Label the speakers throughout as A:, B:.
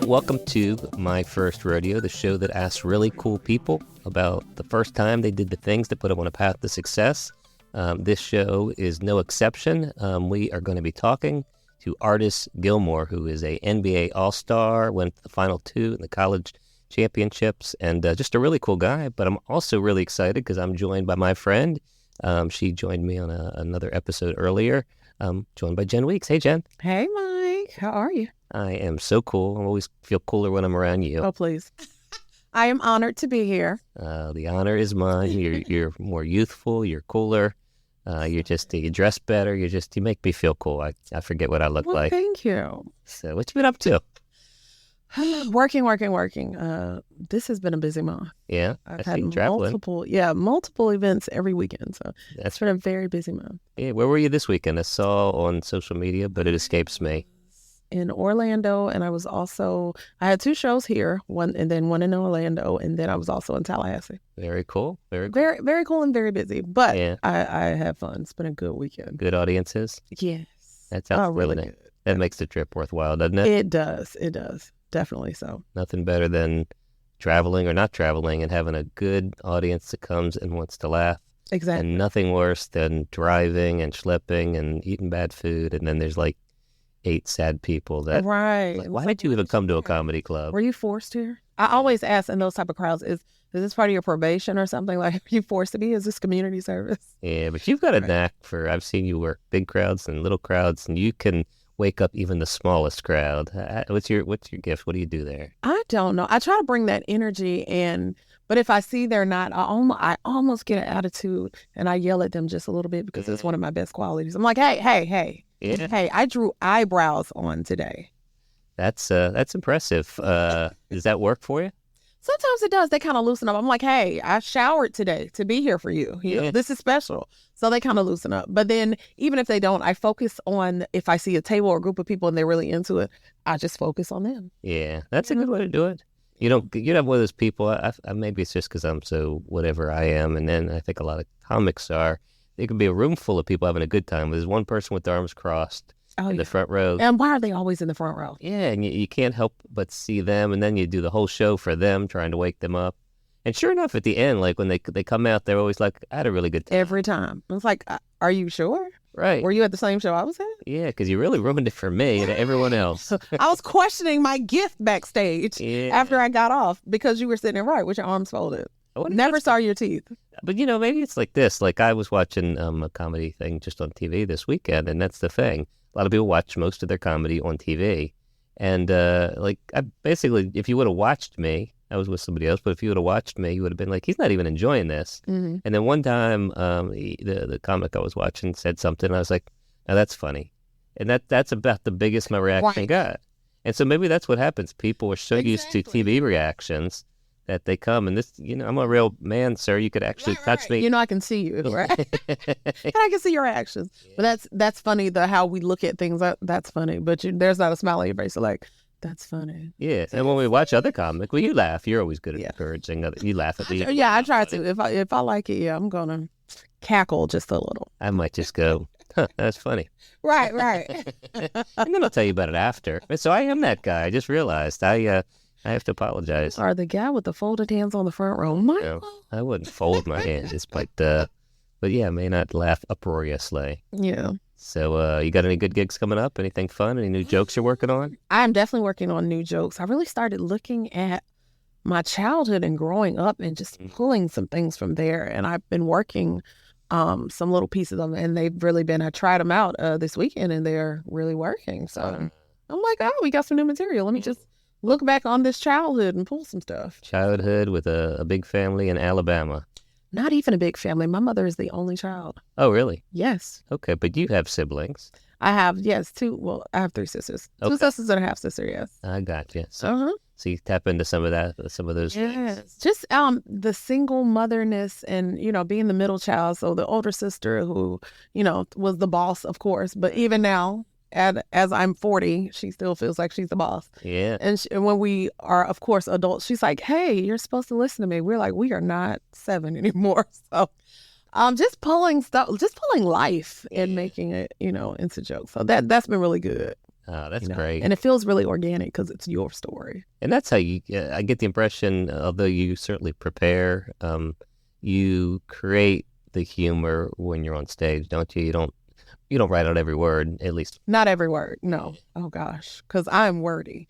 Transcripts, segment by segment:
A: Welcome to My First Rodeo, the show that asks really cool people about the first time they did the things that put them on a path to success. This show is no exception. We are going to be talking to Artis Gilmore, who is a NBA All-Star, went to the Final Two in the college championships, and just a really cool guy. But I'm also really excited because I'm joined by my friend. She joined me on another episode earlier. Joined by Jenn Weeks. Hey, Jenn.
B: Hey, Mike. How are you?
A: I am so cool. I always feel cooler when I'm around you.
B: Oh, please. I am honored to be here.
A: The honor is mine. You're more youthful. You're cooler. You dress better. You make me feel cool. I forget what I look like.
B: Thank you.
A: So what you been up to?
B: Working. This has been a busy month.
A: Yeah,
B: I've had multiple events every weekend. So it's been a very busy month.
A: Yeah, where were you this weekend? I saw on social media, but it escapes me.
B: In Orlando, and I had two shows here, one in Orlando, and then I was also in Tallahassee.
A: Very cool. Very
B: cool and very busy, but yeah. I had fun. It's been a good weekend.
A: Good audiences?
B: Yes.
A: That sounds really nice. Good. That makes the trip worthwhile, doesn't it?
B: It does. Definitely so.
A: Nothing better than traveling or not traveling and having a good audience that comes and wants to laugh.
B: Exactly.
A: And nothing worse than driving and schlepping and eating bad food, and then there's like 8 sad people that why did you even come to a comedy club?
B: Were you forced here? I always ask in those type of crowds, is this part of your probation or something? Like, are you forced to be? Is this community service?
A: Yeah, but you've got a knack for, I've seen you work big crowds and little crowds, and you can wake up even the smallest crowd. What's your gift? What do you do there?
B: I don't know. I try to bring that energy in, but if I see they're not, I almost get an attitude and I yell at them just a little bit because it's one of my best qualities. I'm like, hey. Yeah. Hey, I drew eyebrows on today.
A: That's impressive. Does that work for you?
B: Sometimes it does. They kind of loosen up. I'm like, hey, I showered today to be here for you. You know, this is special. So they kind of loosen up. But then even if they don't, I focus on, if I see a table or a group of people and they're really into it, I just focus on them.
A: Yeah, that's a good way to do it. You're not one of those people. Maybe it's just because I'm so whatever I am. And then I think a lot of comics are. There could be a room full of people having a good time. There's one person with their arms crossed in the front row.
B: And why are they always in the front row?
A: Yeah, and you can't help but see them. And then you do the whole show for them, trying to wake them up. And sure enough, at the end, like when they come out, they're always like, I had a really good time.
B: Every time. It's like, are you sure?
A: Right.
B: Were you at the same show I was at?
A: Yeah, because you really ruined it for me and everyone else.
B: I was questioning my gift backstage after I got off because you were sitting right with your arms folded. Never saw your teeth.
A: But, maybe it's like this. Like I was watching a comedy thing just on TV this weekend, and that's the thing. A lot of people watch most of their comedy on TV. And, if you would have watched me, I was with somebody else, but if you would have watched me, you would have been like, he's not even enjoying this. Mm-hmm. And then one time, the comic I was watching said something, and I was like, now that's funny. And that's about the biggest my reaction got. And so maybe that's what happens. People are so used to TV reactions that they come, and this, I'm a real man, sir. You could actually touch me.
B: I can see you, right? And I can see your actions. Yeah. But that's funny, how we look at things. That's funny. But there's not a smile on your face. So like, that's funny.
A: Yeah. And when we watch other comics, you laugh. You're always good at encouraging. You laugh at me.
B: Yeah, I try to. If I like it, I'm going to cackle just a little.
A: I might just go, that's funny.
B: Right.
A: And then I'll tell you about it after. So I am that guy. I just realized I have to apologize.
B: Or the guy with the folded hands on the front row. Michael?
A: No, I wouldn't fold my hands. But yeah, I may not laugh uproariously.
B: Yeah.
A: So you got any good gigs coming up? Anything fun? Any new jokes you're working on?
B: I'm definitely working on new jokes. I really started looking at my childhood and growing up and just pulling some things from there. And I've been working some little pieces of them, and they've really been, I tried them out this weekend, and they're really working. So I'm like, we got some new material. Let me just look back on this childhood and pull some stuff.
A: Childhood with a big family in Alabama.
B: Not even a big family. My mother is the only child.
A: Oh, really?
B: Yes.
A: Okay, but you have siblings.
B: I have, yes, 2. Well, I have 3 sisters. Okay. 2 sisters and a half sister, yes.
A: I got you. So you tap into some of those things.
B: Just the single motherness and, being the middle child. So the older sister who, was the boss, of course. But even now, as I'm 40, she still feels like she's the boss.
A: Yeah.
B: And when we are, of course, adults, she's like, hey, you're supposed to listen to me. We're like, we are not 7 anymore. So just pulling life and making it, into jokes. So that's been really good.
A: Oh, that's
B: you know?
A: great.
B: And it feels really organic because it's your story.
A: And that's how I get the impression, although you certainly prepare, you create the humor when you're on stage, don't you? You don't write out every word, at least.
B: Not every word, no. Oh gosh, because I'm wordy.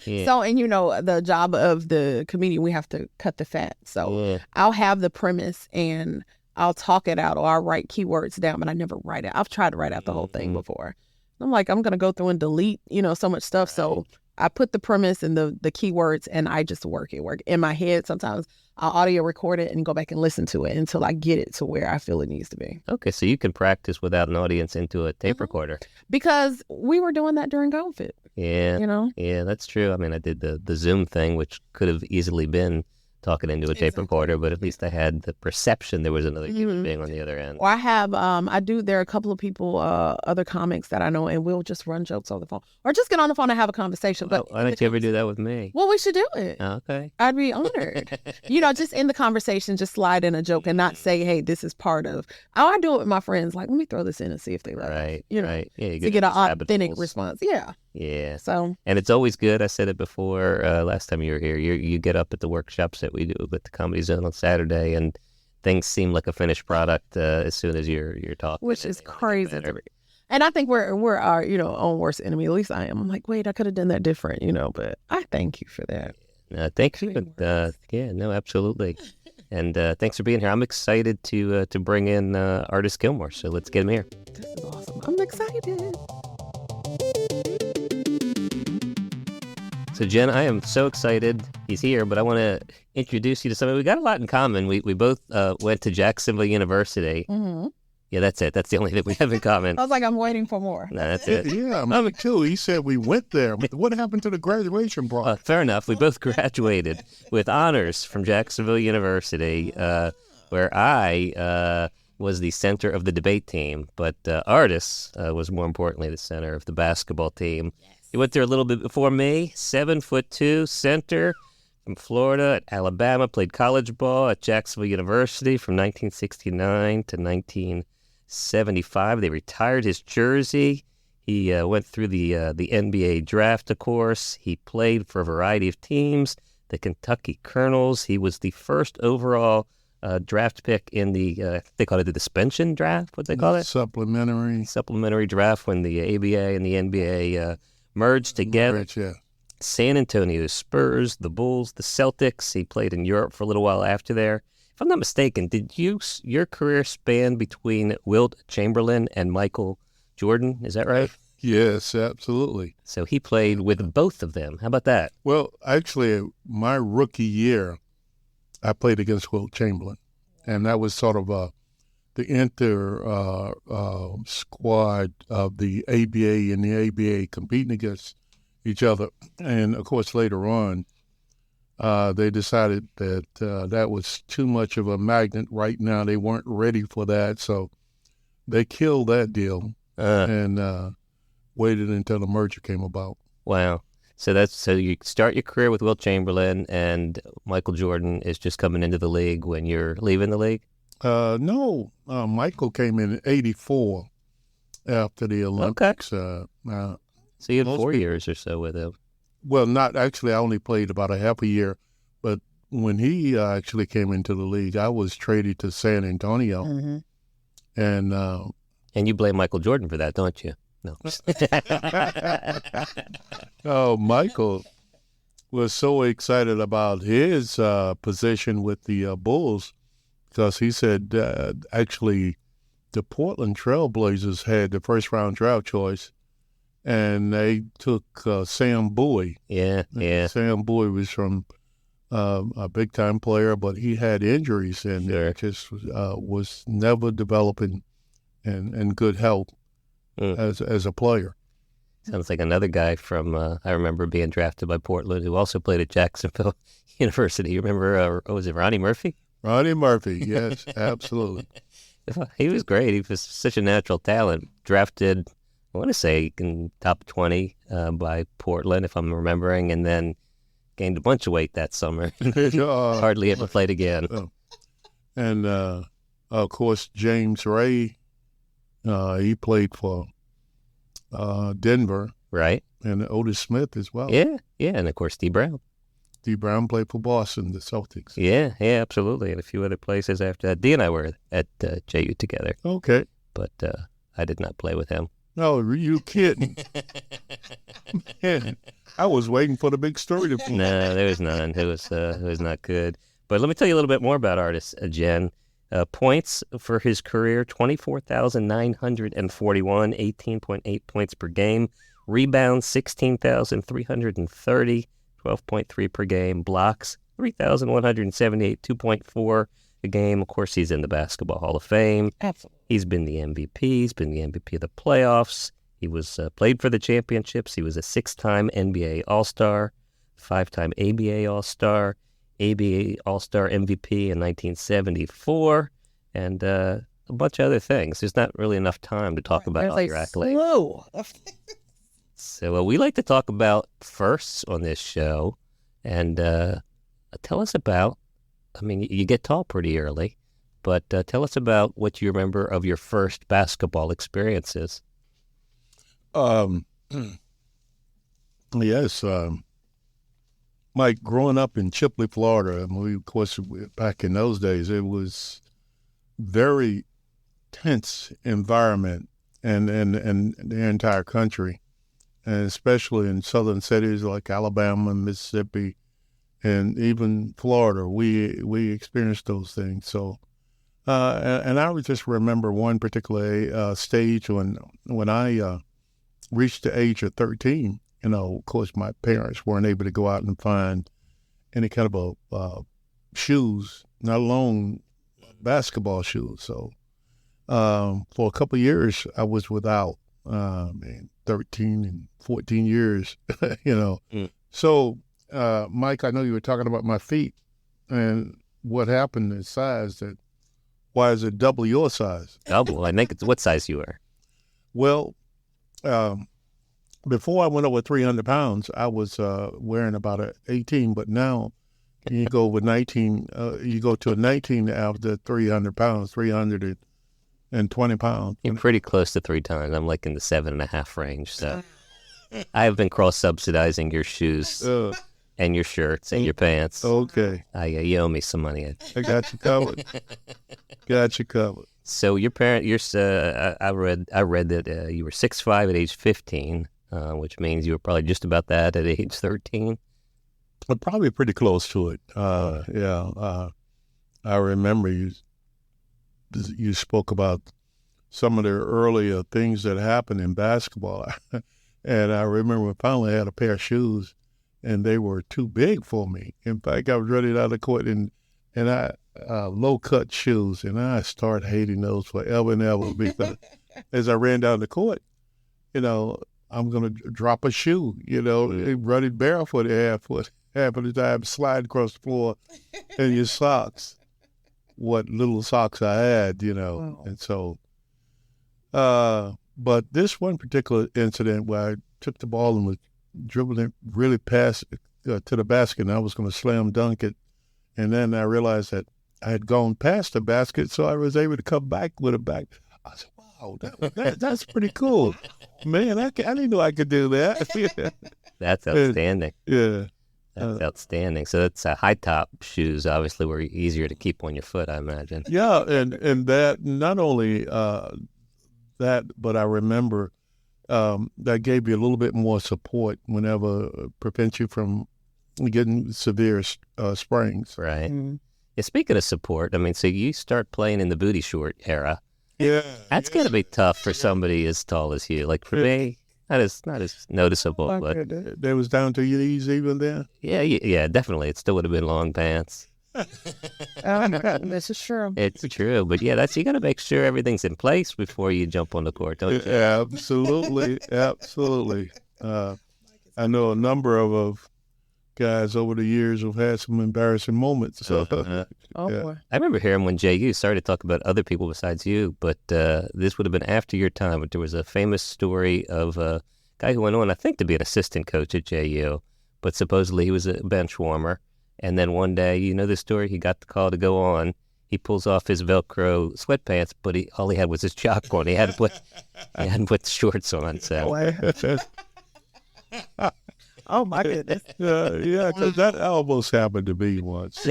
A: Yeah.
B: So, and the job of the comedian, we have to cut the fat. So
A: Yeah.
B: I'll have the premise and I'll talk it out, or I'll write keywords down, but I never write it. I've tried to write out the whole thing before. I'm like, I'm going to go through and delete, so much stuff. So I put the premise and the keywords and I just work in my head. Sometimes I'll audio record it and go back and listen to it until I get it to where I feel it needs to be.
A: Okay, so you can practice without an audience into a tape recorder.
B: Because we were doing that during COVID.
A: Yeah. Yeah, that's true. I mean, I did the Zoom thing, which could have easily been talking into a tape recorder, but at least I had the perception there was another human being on the other end.
B: Or I have, there are a couple of people, other comics that I know, and we'll just run jokes on the phone or just get on the phone and have a conversation. But
A: why don't you ever do that with me?
B: Well, we should do it.
A: Okay.
B: I'd be honored. Just in the conversation, just slide in a joke and not say, hey, this is part of. I do it with my friends. Like, let me throw this in and see if they like it.
A: Right. Yeah, you
B: to get an authentic response. Yeah.
A: Yeah.
B: So.
A: And it's always good. I said it before last time you were here. You get up at the workshops that we do at the Comedy Zone on Saturday, and things seem like a finished product as soon as you're talking.
B: Which is crazy. And I think we're our own worst enemy. At least I am. I'm like, wait, I could have done that different. But I thank you for that.
A: Thank you. Yeah, no, absolutely. And thanks for being here. I'm excited to bring in Artis Gilmore. So let's get him here.
B: This is awesome. I'm excited.
A: So, Jenn, I am so excited he's here, but I want to introduce you to somebody. We got a lot in common. We both went to Jacksonville University.
B: Mm-hmm.
A: Yeah, that's it. That's the only thing we have in common.
B: I was like, I'm waiting for more.
A: No, that's it.
C: Yeah, me too. He said we went there. What happened to the graduation party?
A: Fair enough. We both graduated with honors from Jacksonville University, where I was the center of the debate team, but Artis was more importantly the center of the basketball team. Yes. He went there a little bit before me, 7'2", center from Florida at Alabama, played college ball at Jacksonville University from 1969 to 1975. They retired his jersey. He went through the NBA draft, of course. He played for a variety of teams, the Kentucky Colonels. He was the first overall draft pick in the, they call it the suspension draft, what they call it? Supplementary draft when the ABA and the NBA merged together.
C: Yeah.
A: San Antonio Spurs, the Bulls, the Celtics. He played in Europe for a little while after there. If I'm not mistaken, did your career span between Wilt, Chamberlain, and Michael Jordan? Is that right?
C: Yes, absolutely.
A: So he played with both of them. How about that?
C: Well, actually, my rookie year, I played against Wilt Chamberlain, and that was sort of the inter squad of the ABA and the ABA competing against each other. And, of course, later on, they decided that that was too much of a magnet right now. They weren't ready for that, so they killed that deal and waited until the merger came about.
A: Wow. So you start your career with Wilt Chamberlain, and Michael Jordan is just coming into the league when you're leaving the league?
C: No, Michael came in '84 after the Olympics.
A: Okay. So you had 4 years or so with him.
C: Well, not actually. I only played about a half a year, but when he actually came into the league, I was traded to San Antonio, and
A: you blame Michael Jordan for that, don't you? No.
C: Oh, Michael was so excited about his position with the Bulls because he said actually the Portland Trailblazers had the first round draft choice, and they took Sam Bowie.
A: Yeah.
C: Sam Bowie was from a big time player, but he had injuries and just was never developing in good health as a player.
A: Sounds like another guy from, I remember being drafted by Portland who also played at Jacksonville University. You remember, was it Ronnie Murphy?
C: Ronnie Murphy, yes, absolutely.
A: He was great. He was such a natural talent. Drafted, I want to say, in top 20 by Portland, if I'm remembering, and then gained a bunch of weight that summer. Hardly ever played again.
C: And, of course, James Ray, he played for Denver,
A: Right.
C: and Otis Smith as well.
A: Yeah, and of course D. Brown.
C: D. Brown played for Boston, the Celtics.
A: Yeah, absolutely, and a few other places after that. D and I were at JU together.
C: Okay.
A: But I did not play with him.
C: No, you kidding? Man, I was waiting for the big story to.
A: No, there was none. It was not good. But let me tell you a little bit more about Artis, Jenn. Points for his career, 24,941, 18.8 points per game. Rebounds, 16,330, 12.3 per game. Blocks, 3,178, 2.4 a game. Of course, he's in the Basketball Hall of Fame.
B: Absolutely.
A: He's been the MVP. He's been the MVP of the playoffs. He was played for the championships. He was a 6-time NBA All-Star, 5-time ABA All-Star, ABA All-Star MVP in 1974, and a bunch of other things. There's not really enough time to talk about all your accolades. So we like to talk about firsts on this show, and tell us about, you get tall pretty early, but tell us about what you remember of your first basketball experiences.
C: Yes, Mike, growing up in Chipley, Florida, of course, back in those days, it was very tense environment and the entire country, and especially in southern cities like Alabama, Mississippi, and even Florida. We experienced those things. So, and I would just remember one particular stage when I reached the age of 13. Of course, my parents weren't able to go out and find any kind of shoes, not alone basketball shoes. So for a couple of years, I was without, 13 and 14 years, So, Mike, I know you were talking about my feet and what happened is size. Why is it double your size?
A: Double? I think it's what size you were.
C: Well, before I went over 300 pounds, I was wearing about 18, but now you go with 19, you go to a 19 after 300 pounds, 320 pounds.
A: You're pretty close to 3 times. I'm like in the 7.5 range, so I have been cross-subsidizing your shoes and your shirts and your pants.
C: Okay.
A: You owe me some money.
C: I got you covered. Got you covered.
A: So your parent, I read that you were 6'5" at age 15. Which means you were probably just about that at age 13.
C: Probably pretty close to it. I remember you spoke about some of the earlier things that happened in basketball. And I remember finally I had a pair of shoes, and they were too big for me. In fact, I was running out of the court, and I low-cut shoes, and I started hating those forever and ever because as I ran down the court, I'm going to drop a shoe, running barefoot half of the time, slide across the floor in your socks, what little socks I had,
B: Wow.
C: And so, but this one particular incident where I took the ball and was dribbling really past to the basket, and I was going to slam dunk it, and then I realized that I had gone past the basket, so I was able to come back with it back. I said, wow, that's pretty cool. Man, I didn't know I could do that.
A: That's outstanding.
C: Yeah.
A: That's outstanding. So that's high top shoes obviously were easier to keep on your foot, I imagine.
C: Yeah, and that not only that, but I remember that gave you a little bit more support whenever prevents you from getting severe sprains.
A: Right.
B: Mm-hmm.
A: Yeah, speaking of support, so you start playing in the booty short era.
C: Yeah.
A: That's got to be tough for somebody as tall as you. Like for me, not as noticeable, but
C: they was down to your knees even then?
A: yeah, definitely. It still would have been long pants.
B: This is true.
A: It's true, but yeah, you got to make sure everything's in place before you jump on the court, don't you?
C: Absolutely, absolutely. I know a number of guys over the years have had some embarrassing moments. So,
B: Boy.
A: I remember hearing when JU started to talk about other people besides you, but this would have been after your time. But there was a famous story of a guy who went on, I think, to be an assistant coach at JU, but supposedly he was a bench warmer. And then one day, you know the story, he got the call to go on. He pulls off his Velcro sweatpants, but all he had was his jock on. He hadn't put the shorts on. So
B: Oh my goodness.
C: Yeah, because that almost happened to me once.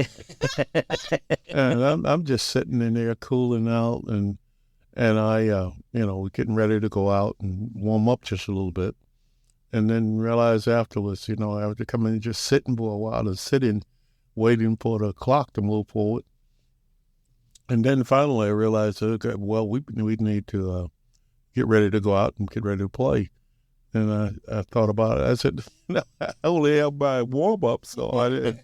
C: And I'm just sitting in there cooling out, and I, we're getting ready to go out and warm up just a little bit, and then realize afterwards, after coming and just sitting for a while and sitting, waiting for the clock to move forward, and then finally I realized, okay, well, we need to get ready to go out and get ready to play. And I thought about it. I said, no, I only have my warm up, so I'm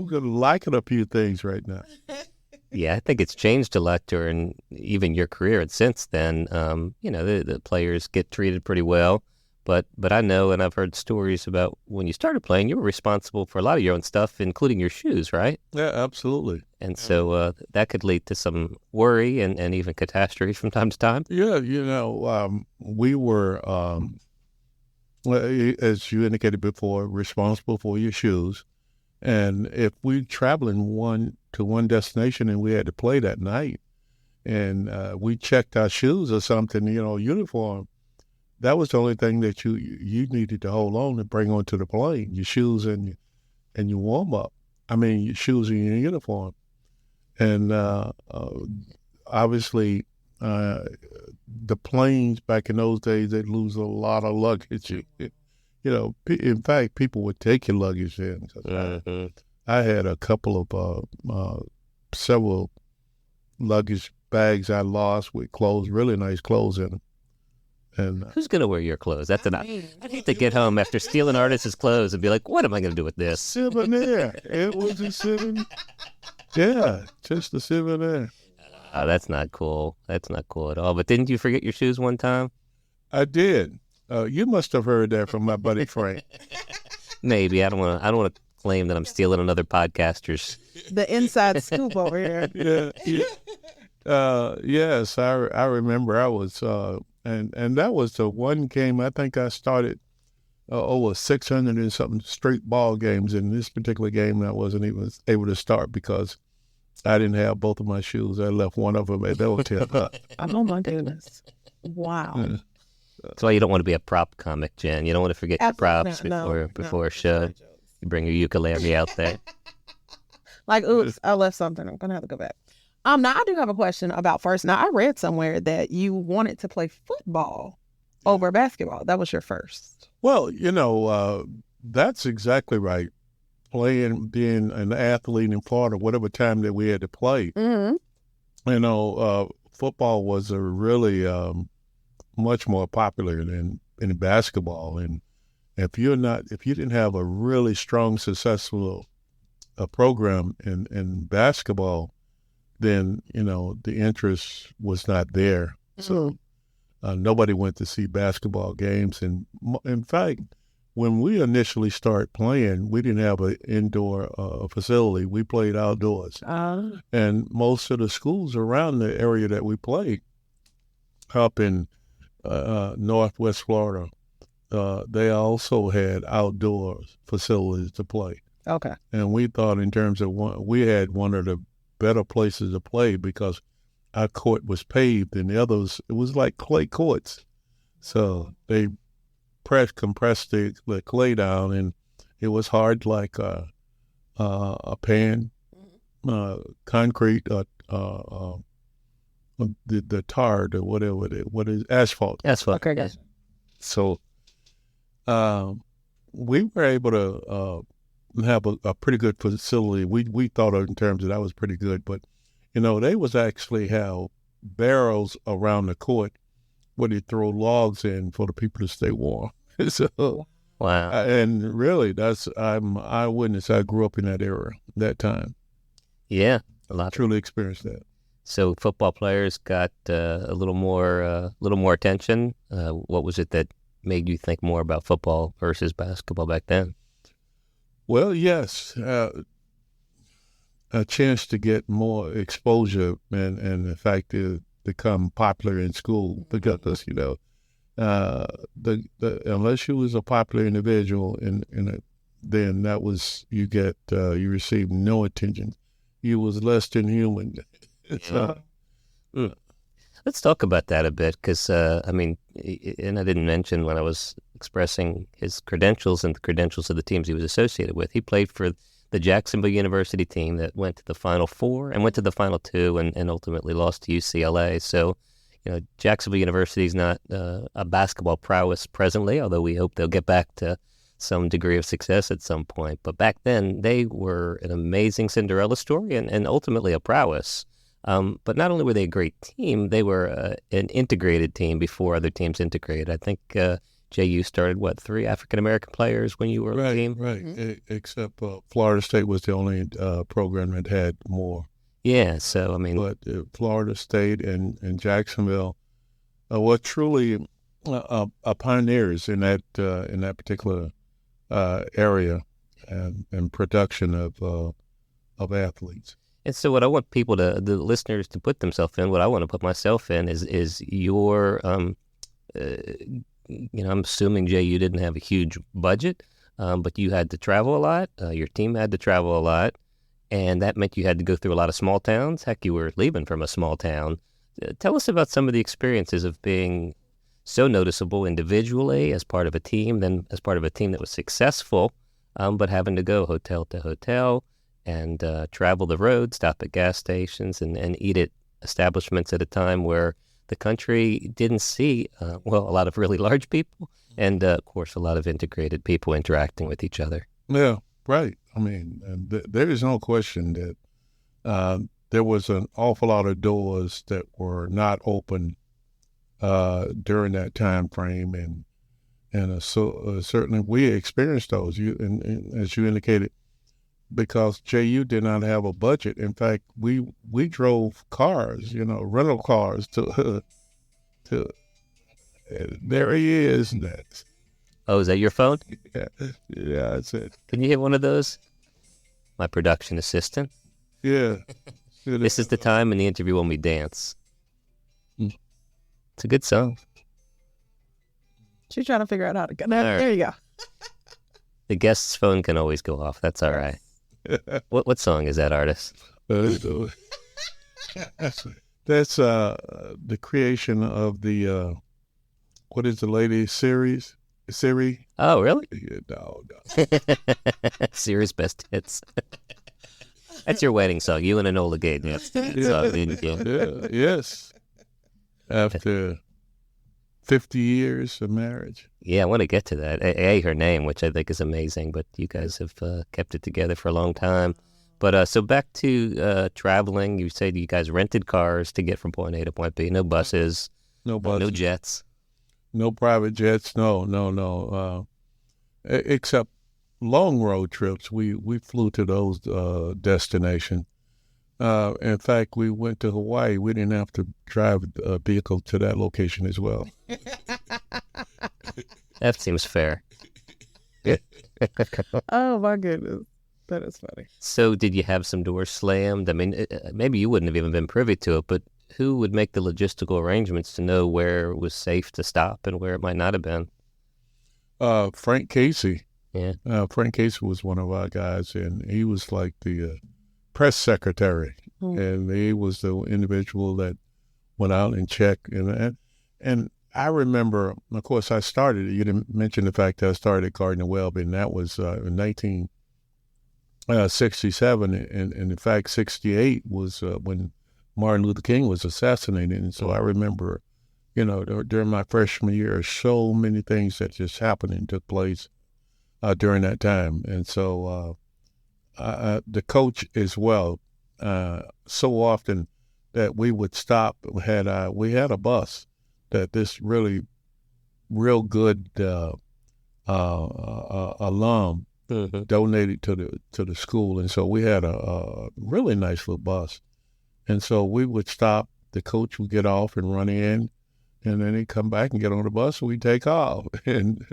C: going to liken a few things right now.
A: Yeah, I think it's changed a lot during even your career, and since then, the players get treated pretty well. But I know, and I've heard stories about when you started playing, you were responsible for a lot of your own stuff, including your shoes, right?
C: Yeah, absolutely.
A: And so that could lead to some worry and even catastrophes from time to time.
C: Yeah, we were, as you indicated before, responsible for your shoes. And if we traveling to one destination and we had to play that night, and we checked our shoes or something, uniform, that was the only thing that you needed to hold on and bring onto the plane, your shoes and your warm up. I mean, your shoes and your uniform. And obviously, the planes back in those days, they'd lose a lot of luggage. In fact, people would take your luggage in. I had a couple of several luggage bags I lost with clothes, really nice clothes in them. And
A: who's going to wear your clothes? I'd hate to get home after stealing Artis's clothes and be like, what am I going to do with this?
C: Souvenir. It was a souvenir. Yeah, just a souvenir.
A: Oh, that's not cool. That's not cool at all. But didn't you forget your shoes one time?
C: I did. You must have heard that from my buddy Frank.
A: Maybe. I don't want to claim that I'm stealing another podcaster's.
B: The inside scoop over here.
C: Yeah. Yes, I remember. I was, and that was the one game I think I started over 600 and something straight ball games. In this particular game, I wasn't even able to start because I didn't have both of my shoes. I left one of them at the hotel.
B: Oh my goodness! Wow.
C: Yeah.
A: That's why you don't want to be a prop comic, Jen. You don't want to forget your props before a show. You bring your ukulele out there.
B: Like, oops, I left something. I'm gonna have to go back. Now I do have a question about first. Now I read somewhere that you wanted to play football over basketball. That was your first.
C: Well, that's exactly right. Being an athlete in Florida, whatever time that we had to play, football was a really much more popular than in basketball. And if you didn't have a really strong, successful program in basketball, then the interest was not there. So nobody went to see basketball games. And in fact, when we initially started playing, we didn't have an indoor facility. We played outdoors. And most of the schools around the area that we played, up in Northwest Florida, they also had outdoor facilities to play.
B: Okay.
C: And we thought in terms of we had one of the better places to play because our court was paved and the others, it was like clay courts. So they compressed the clay down, and it was hard like a pan, concrete, the tar, or whatever what is asphalt.
A: Asphalt.
B: Okay, gotcha.
C: So we were able to have a pretty good facility. We thought in terms of that was pretty good, but they was actually have barrels around the court where they throw logs in for the people to stay warm. So,
A: wow.
C: And really, I'm eyewitness. I grew up in that era, that time.
A: Yeah, a lot.
C: Truly experienced that.
A: So football players got a little more attention. What was it that made you think more about football versus basketball back then?
C: Well, yes, a chance to get more exposure and in fact to become popular in school because unless you was a popular individual then that was you received no attention. You was less than human.
A: Let's talk about that a bit because and I didn't mention when I was expressing his credentials and the credentials of the teams he was associated with. He played for the Jacksonville University team that went to the Final Four and went to the Final Two and ultimately lost to UCLA. So, Jacksonville University is not a basketball prowess presently, although we hope they'll get back to some degree of success at some point. But back then, they were an amazing Cinderella story and ultimately a prowess. But not only were they a great team, they were an integrated team before other teams integrated. I think JU started, 3 African-American players when you were on the team?
C: Right, except Florida State was the only program that had more.
A: Yeah, so, I mean...
C: But Florida State and Jacksonville were truly pioneers in that particular area and production of athletes.
A: And so what I want people the listeners to put themselves in, what I want to put myself in is your, I'm assuming, Jay, you didn't have a huge budget, but you had to travel a lot. Your team had to travel a lot, and that meant you had to go through a lot of small towns. Heck, you were leaving from a small town. Tell us about some of the experiences of being so noticeable individually as part of a team, then as part of a team that was successful, but having to go hotel to hotel, and travel the road, stop at gas stations, and eat at establishments at a time where the country didn't see, a lot of really large people and, of course, a lot of integrated people interacting with each other.
C: Yeah, right. I mean, there is no question that there was an awful lot of doors that were not open during that time frame, and certainly we experienced those. And as you indicated, because JU did not have a budget. In fact, we drove cars, rental cars to there he is. Next.
A: Oh, is that your phone?
C: Yeah, that's it.
A: Can you hit one of those? My production assistant.
C: Yeah.
A: This is the time in the interview when we dance. It's a good song.
B: She's trying to figure out how to go. There you go.
A: The guest's phone can always go off. That's all right. What song is that, Artis?
C: That's the creation of the what is the lady series? Siri?
A: Oh, really?
C: Yeah, no.
A: Siri's Best Hits. That's your wedding song. You and Enola Gay danced that song, didn't you?
C: Yeah, yes. After 50 years of marriage.
A: Yeah, I want to get to that. Her name, which I think is amazing, but you guys have kept it together for a long time. But so back to traveling, you said you guys rented cars to get from point A to point B. No buses.
C: No buses.
A: No jets.
C: No private jets. No. Except long road trips. We flew to those destinations. In fact, we went to Hawaii. We didn't have to drive a vehicle to that location as well.
A: That seems fair.
B: Oh, my goodness. That is funny.
A: So did you have some doors slammed? I mean, maybe you wouldn't have even been privy to it, but who would make the logistical arrangements to know where it was safe to stop and where it might not have been?
C: Frank Casey.
A: Yeah.
C: Frank Casey was one of our guys, and he was like the press secretary, and he was the individual that went out and checked. And I remember, of course, you didn't mention the fact that I started at Gardner Webb, and that was in 1967, and in fact, 68 was when Martin Luther King was assassinated. And so I remember, during my freshman year, so many things that just happened and took place during that time. And so the coach as well, so often that we would stop. We had a bus that this really real good alum donated to the school, and so we had a really nice little bus, and so we would stop. The coach would get off and run in, and then he'd come back and get on the bus, and we'd take off, and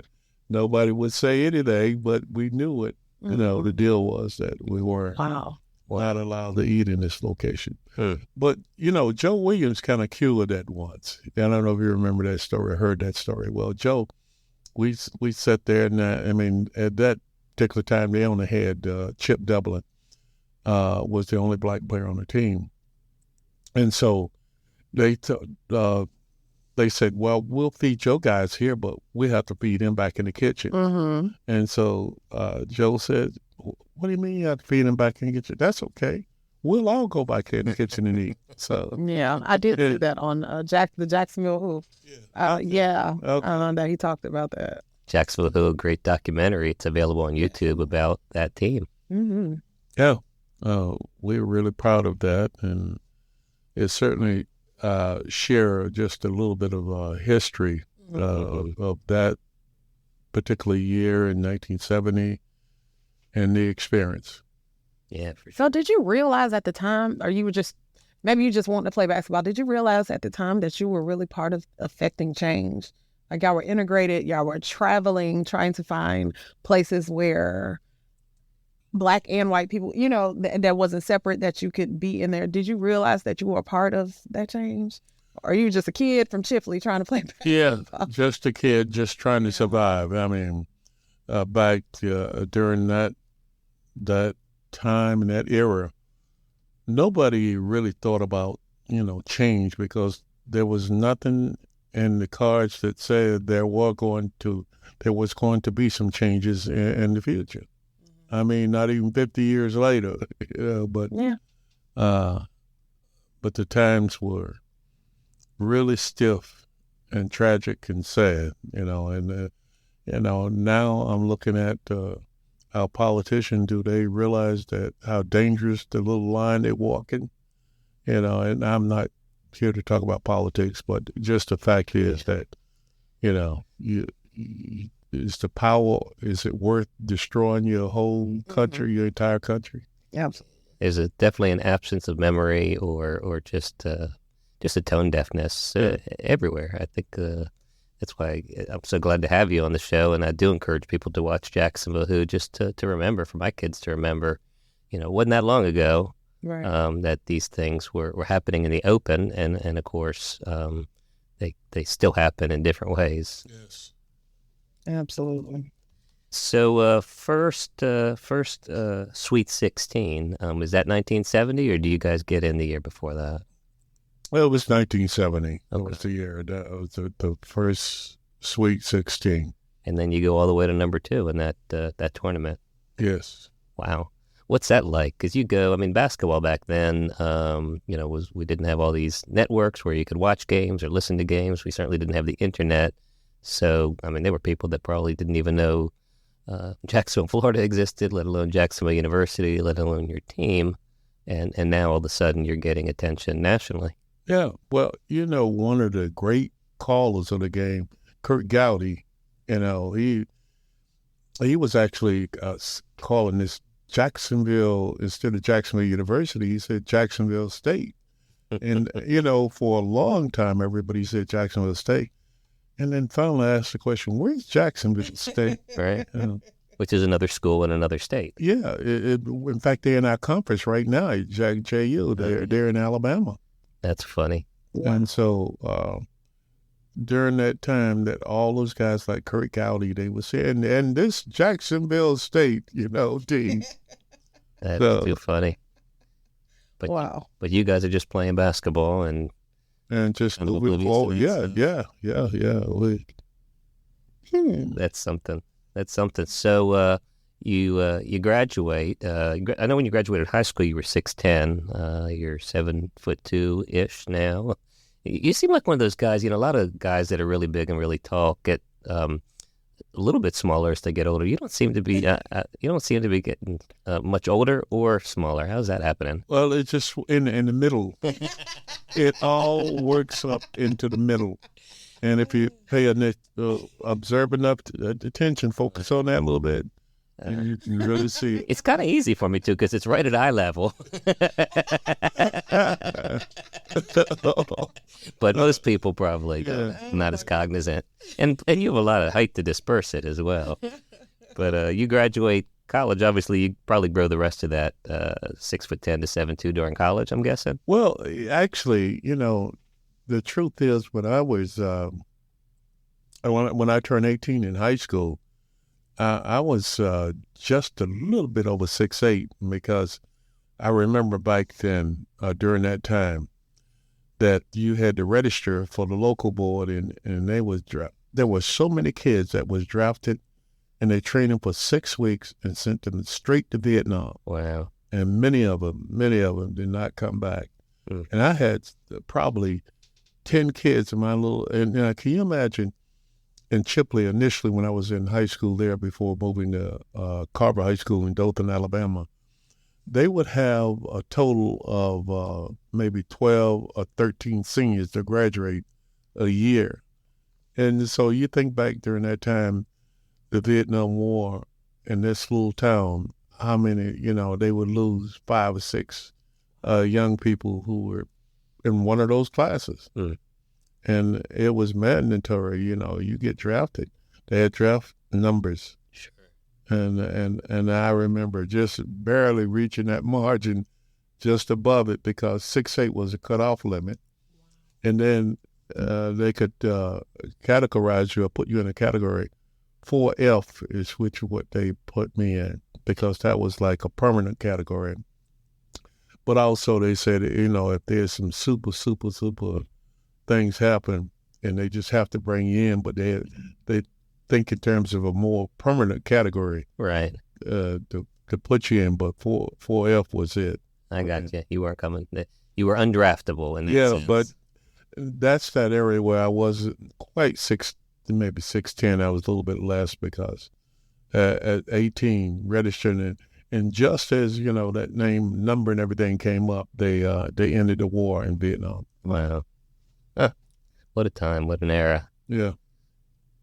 C: nobody would say anything, but we knew it. The deal was that we weren't not allowed to eat in this location. But, Joe Williams kind of cured that once. I don't know if you remember that story or heard that story. Well, Joe, we sat there, and at that particular time, they only had Chip Dublin was the only black player on the team. And so they they said, well, we'll feed your guys here, but we have to feed them back in the kitchen.
B: Mm-hmm.
C: And so Joe said, what do you mean you have to feed them back in the kitchen? That's okay. We'll all go back in the kitchen and eat. So
B: Yeah, I did see that on the Jacksonville Hoop.
C: Okay.
B: That he talked about that.
A: Jacksonville Who, a great documentary. It's available on YouTube about that team.
B: Mm-hmm.
C: Yeah, we're really proud of that, and it certainly share just a little bit of history of that particular year in 1970 and the experience.
A: Yeah, for sure.
B: So did you realize at the time, or you were just, maybe you just wanted to play basketball, did you realize at the time that you were really part of affecting change? Like y'all were integrated, y'all were traveling, trying to find places where Black and white people, that wasn't separate, that you could be in there. Did you realize that you were a part of that change? Or are you just a kid from Chifley trying to play basketball?
C: Yeah, just a kid just trying to survive. I mean, back during that time and that era, nobody really thought about, change, because there was nothing in the cards that said there was going to be some changes in the future. I mean, not even 50 years later, but the times were really stiff and tragic and sad, and now I'm looking at our politicians. Do they realize that how dangerous the little line they're walking? And I'm not here to talk about politics, but just the fact is that, is the power, is it worth destroying your whole country, your entire country?
B: Absolutely.
A: There's definitely an absence of memory or just a tone deafness everywhere. I think that's why I'm so glad to have you on the show, and I do encourage people to watch Jacksonville Who, just to remember, for my kids to remember, it wasn't that long ago,
B: Right.
A: That these things were happening in the open, and of course they still happen in different ways.
C: Yes.
B: Absolutely.
A: So first Sweet 16, is that 1970, or do you guys get in the year before that?
C: Well, it was 1970.
A: Okay.
C: It was the year. That was the first Sweet 16.
A: And then you go all the way to number 2 in that tournament.
C: Yes.
A: Wow. What's that like? Because basketball back then, we didn't have all these networks where you could watch games or listen to games. We certainly didn't have the internet. So, there were people that probably didn't even know Jacksonville, Florida existed, let alone Jacksonville University, let alone your team. And now all of a sudden you're getting attention nationally.
C: Yeah. Well, one of the great callers of the game, Kurt Gowdy, he was actually calling this Jacksonville, instead of Jacksonville University, he said Jacksonville State. And, for a long time, everybody said Jacksonville State. And then finally asked the question, where's Jacksonville State?
A: Right. Which is another school in another state.
C: Yeah. In fact, they're in our conference right now at JU. They're in Alabama.
A: That's funny.
C: And so during that time, that all those guys like Kurt Gowdy, they were saying, and this Jacksonville State, team.
A: That's too funny. But,
B: wow.
A: But you guys are just playing basketball and
C: just
A: moving
C: forward.
A: Yeah. That's something. So you graduate. I know when you graduated high school, you were 6'10". You're 7'2" now. You seem like one of those guys. A lot of guys that are really big and really tall get a little bit smaller as they get older. You don't seem to be. Getting much older or smaller. How's that happening?
C: Well, it's just in the middle. It all works up into the middle, and if you pay observe enough attention, focus on that a little bit, and you can really see it.
A: It's kind of easy for me too, because it's right at eye level. But most people probably not as cognizant, and you have a lot of height to disperse it as well. But you graduate college, obviously you probably grow the rest of that 6'10" to 7'2" during college, I'm guessing.
C: Well, actually, the truth is, when I was when I turned 18 in high school, I was just a little bit over 6'8", because I remember back then during that time, that you had to register for the local board, and there were so many kids that was drafted, and they trained them for 6 weeks and sent them straight to Vietnam.
A: Wow.
C: And many of them did not come back.
A: Mm.
C: And I had probably 10 kids in my little, and can you imagine in Chipley initially when I was in high school there before moving to Carver High School in Dothan, Alabama, they would have a total of maybe 12 or 13 seniors to graduate a year. And so you think back during that time, the Vietnam War in this little town, how many, they would lose 5 or 6 young people who were in one of those classes.
A: Mm.
C: And it was mandatory, you get drafted. They had draft numbers.
A: Sure.
C: And I remember just barely reaching that margin just above it because 6'8" was a cutoff limit. And then they could categorize you or put you in a category. 4F is what they put me in because that was like a permanent category. But also they said, if there's some super things happen and they just have to bring you in, but they think in terms of a more permanent category.
A: Right.
C: To put you in, but 4F was it.
A: I got you. You weren't coming. You were undraftable in that sense.
C: But that's that area where I wasn't quite maybe 6'10". I was a little bit less because at 18 registering and just as that name, number, and everything came up, they ended the war in Vietnam.
A: Wow. What a time! What an era!
C: Yeah.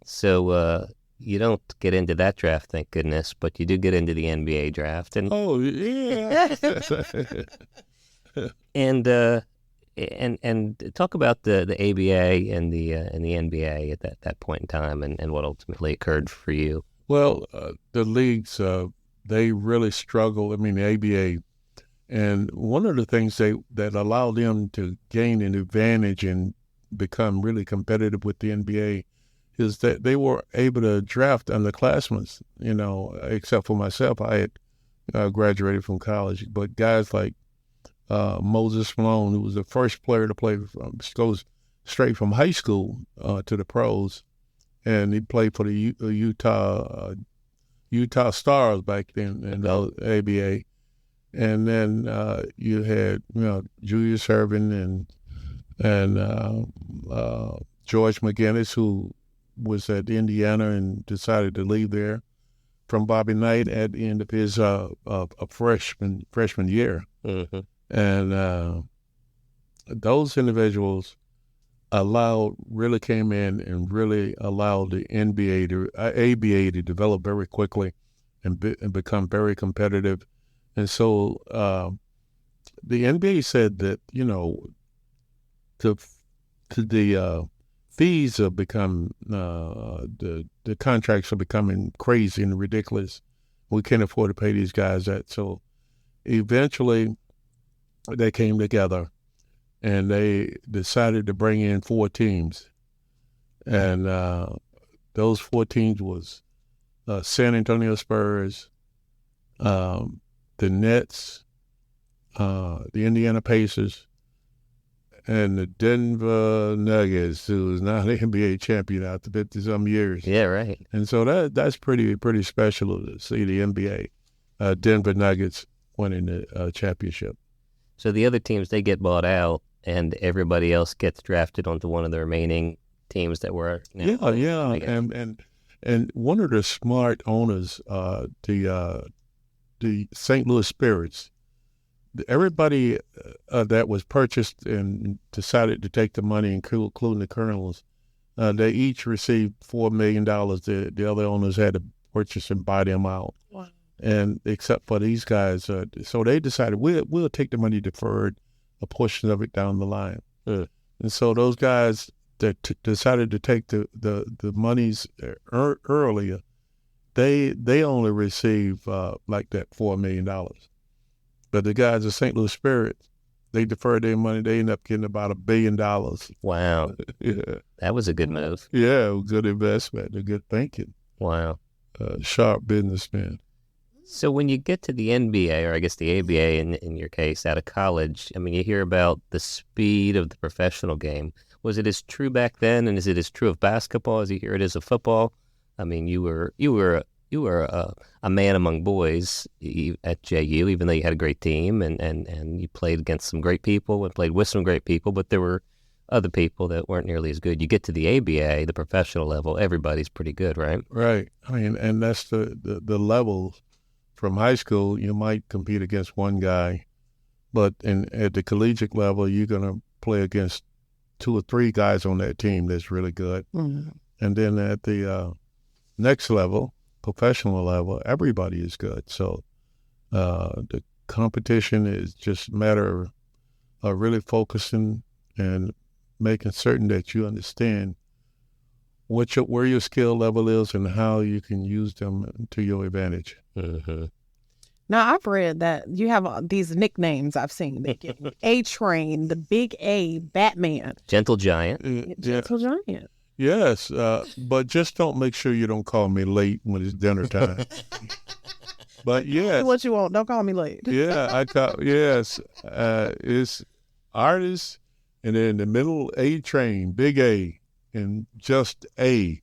A: So you don't get into that draft, thank goodness, but you do get into the NBA draft, and
C: yeah.
A: and talk about the ABA and the NBA at that point in time, and what ultimately occurred for you.
C: Well, the leagues they really struggle. I mean, the ABA, and one of the things that allowed them to gain an advantage and become really competitive with the NBA is that they were able to draft underclassmen, except for myself. I had graduated from college, but guys like Moses Malone, who was the first player to play goes straight from high school to the pros, and he played for the Utah Stars back then in the ABA. And then you had Julius Erving and George McGinnis, who was at Indiana and decided to leave there from Bobby Knight at the end of his freshman year.
A: Mm-hmm.
C: And those individuals really came in and really allowed the ABA to develop very quickly and become very competitive. And so the NBA said that, the fees have become, the contracts are becoming crazy and ridiculous. We can't afford to pay these guys that. So eventually they came together and they decided to bring in 4 teams. And those 4 teams was San Antonio Spurs, the Nets, the Indiana Pacers, and the Denver Nuggets, who is now the NBA champion after 50-some years.
A: Yeah, right.
C: And so that's pretty special to see the NBA, Denver Nuggets winning the championship.
A: So the other teams, they get bought out, and everybody else gets drafted onto one of the remaining teams that were.
C: And one of the smart owners, the St. Louis Spirits, everybody that was purchased and decided to take the money, including the Colonels, they each received $4 million. The other owners had to purchase and buy them out.
B: Wow.
C: And except for these guys, so they decided we'll take the money deferred, a portion of it down the line. And so those guys that decided to take the monies earlier, they only receive like that $4 million. But the guys at St. Louis Spirits, they deferred their money. They ended up getting about $1 billion.
A: Wow.
C: Yeah.
A: That was a good move.
C: Yeah, good investment, a good thinking.
A: Wow.
C: Sharp businessman.
A: So when you get to the NBA, or I guess the ABA in your case, out of college, I mean, you hear about the speed of the professional game. Was it as true back then, and is it as true of basketball as you hear it is of football? I mean, you were a man among boys at JU, even though you had a great team and you played against some great people and played with some great people, but there were other people that weren't nearly as good. You get to the ABA, the professional level, everybody's pretty good, right?
C: Right. I mean, and that's the level. From high school, you might compete against one guy, but at the collegiate level, you're going to play against 2 or 3 guys on that team that's really good.
B: Mm-hmm.
C: And then at the next level, professional level, everybody is good. So the competition is just a matter of really focusing and making certain that you understand where your skill level is and how you can use them to your advantage.
A: Mm-hmm.
B: Now, I've read that you have these nicknames I've seen. They get A-Train, the Big A, Batman.
A: Gentle Giant.
B: Gentle Giant.
C: Yes, but just don't make sure you don't call me late when it's dinner time. But yes.
B: What you want, don't call me late.
C: Yeah, yes. It's Artis, and then in the middle, A-Train, Big A, and just A.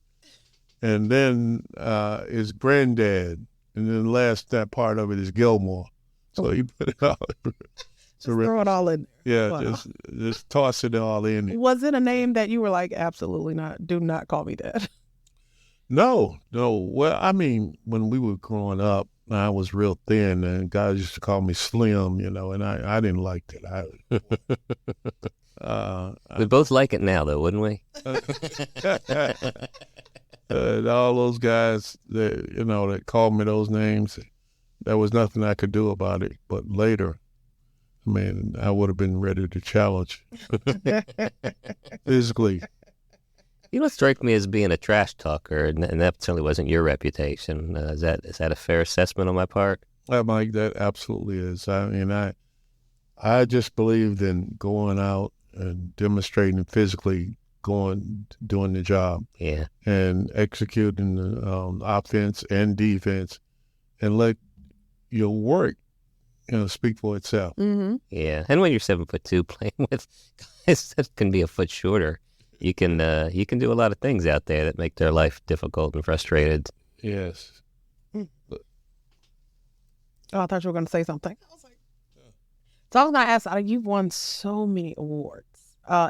C: And then is Granddad. And then that part of it is Gilmore. So you put it all.
B: Just throw it all in there.
C: Yeah,
B: Wow.
C: just toss it all in.
B: Was it a name that you were like, absolutely not, do not call me that?
C: No. Well, I mean, when we were growing up, I was real thin, and guys used to call me Slim, and I didn't like that.
A: We'd both like it now, though, wouldn't we?
C: And all those guys that called me those names, there was nothing I could do about it. But later, I mean, I would have been ready to challenge physically.
A: You don't strike me as being a trash talker, and that certainly wasn't your reputation. Is that a fair assessment on my part?
C: Mike, that absolutely is. I mean, I just believed in going out and demonstrating physically, doing the job, and executing the offense and defense, and let your work, speak for itself.
B: Mm-hmm.
A: Yeah, and when you're 7'2", playing with guys that can be a foot shorter, you can do a lot of things out there that make their life difficult and frustrated.
C: Yes.
B: Oh, I thought you were going to say something. I was like, so I was going to ask, you've won so many awards.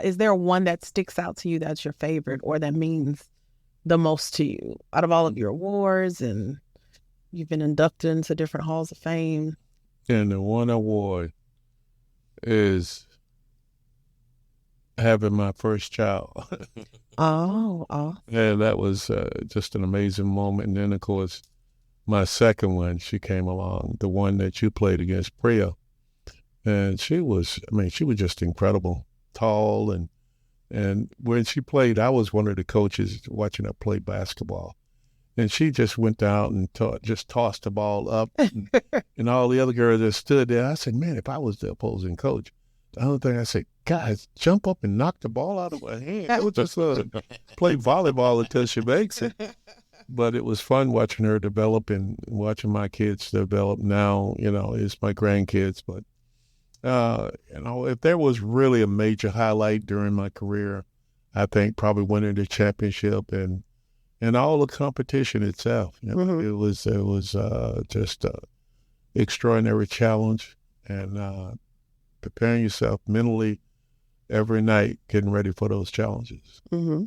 B: Is there one that sticks out to you that's your favorite or that means the most to you out of all of your awards, and you've been inducted into different halls of fame?
C: And the one award is having my first child.
B: Oh.
C: And that was just an amazing moment. And then, of course, my second one, she came along, the one that you played against, Priya. And she was just incredible, tall. And when she played, I was one of the coaches watching her play basketball. And she just went down and just tossed the ball up. And all the other girls that stood there, I said, man, if I was the opposing coach, the other thing I said, guys, jump up and knock the ball out of her hand. It was just play volleyball until she makes it. But it was fun watching her develop and watching my kids develop. Now, it's my grandkids. But, if there was really a major highlight during my career, I think probably winning the championship and all the competition itself.
B: Mm-hmm.
C: It was just an extraordinary challenge, and preparing yourself mentally every night, getting ready for those challenges.
B: Mm-hmm.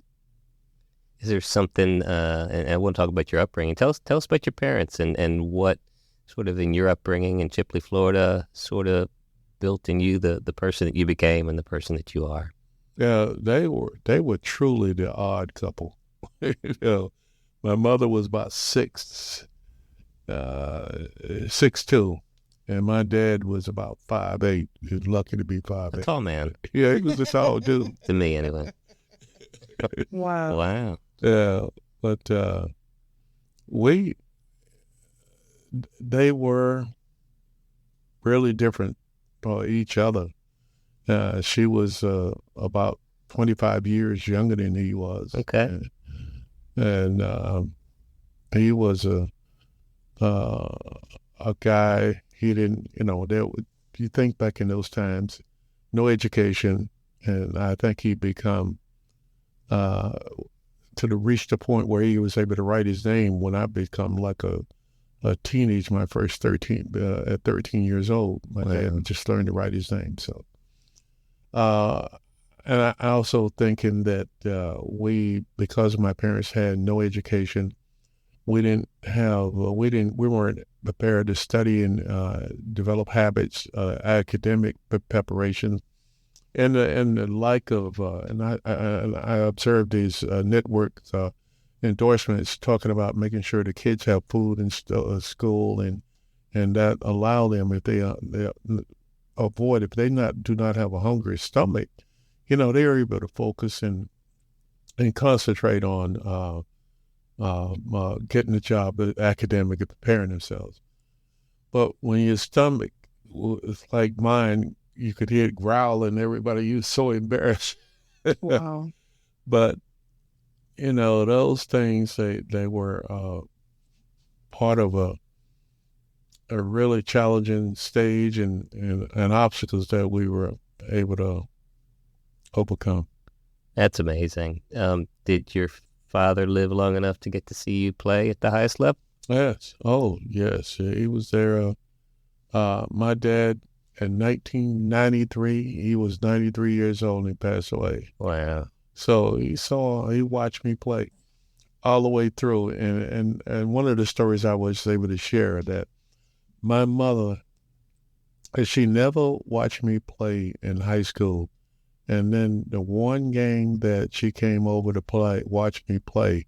A: Is there something, and I want to talk about your upbringing. Tell us about your parents and what sort of in your upbringing in Chipley, Florida, sort of built in you the person that you became and the person that you are.
C: Yeah, they were truly the odd couple. My mother was about 6'2", and my dad was about 5'8". He was lucky to be 5'8".
A: A tall man.
C: Yeah, he was a tall dude.
A: To me, anyway.
B: Wow.
A: Wow.
C: Yeah, but they were really different for each other. She was about 25 years younger than he was.
A: Okay.
C: And he was a a guy, he didn't, you think back in those times, no education, and I think he become reach the point where he was able to write his name when I become like a teenage, my first 13 at 13 years old. My dad just learned to write his name. So, and I also thinking that because my parents had no education, we weren't prepared to study and develop habits, academic preparation. And the like of I observed these network endorsements talking about making sure the kids have food in school, and that allow them, if they avoid, if they do not have a hungry stomach, they're able to focus and concentrate on getting the job academic and preparing themselves. But when your stomach is like mine, you could hear it growling. Everybody was so embarrassed.
B: Wow.
C: But those things, they were part of a really challenging stage and obstacles that we were able to overcome.
A: That's amazing. Did your father live long enough to get to see you play at the highest level?
C: Yes. Oh, yes. He was there. My dad, in 1993, he was 93 years old and he passed away.
A: Wow.
C: So he watched me play all the way through. And one of the stories I was able to share, that my mother, she never watched me play in high school. And then the one game that she came over to watch me play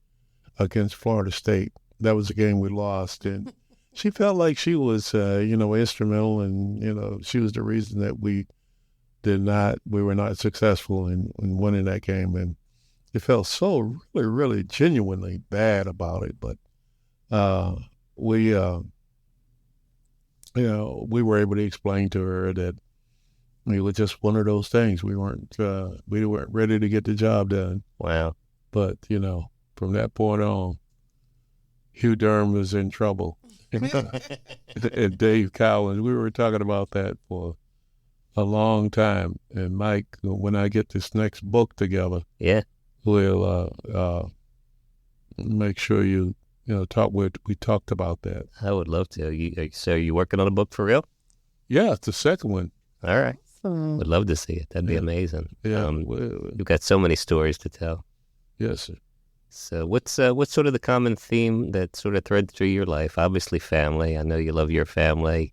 C: against Florida State, that was a game we lost. And she felt like she was, instrumental, and, she was the reason that we were not successful in winning that game. And it felt so really, really genuinely bad about it. But we were able to explain to her that it was just one of those things. We weren't ready to get the job done.
A: Wow.
C: But, from that point on, Hugh Durham was in trouble. And Dave Cowens, we were talking about that for a long time. And Mike, when I get this next book together, we'll make sure we talked about that.
A: I would love to. So are you working on a book for real?
C: Yeah, it's the second one.
A: All right.
B: Awesome.
A: Would love to see it. That'd be amazing.
C: Yeah.
A: You've got so many stories to tell.
C: Yes, sir.
A: So what's sort of the common theme that sort of threads through your life? Obviously family. I know you love your family.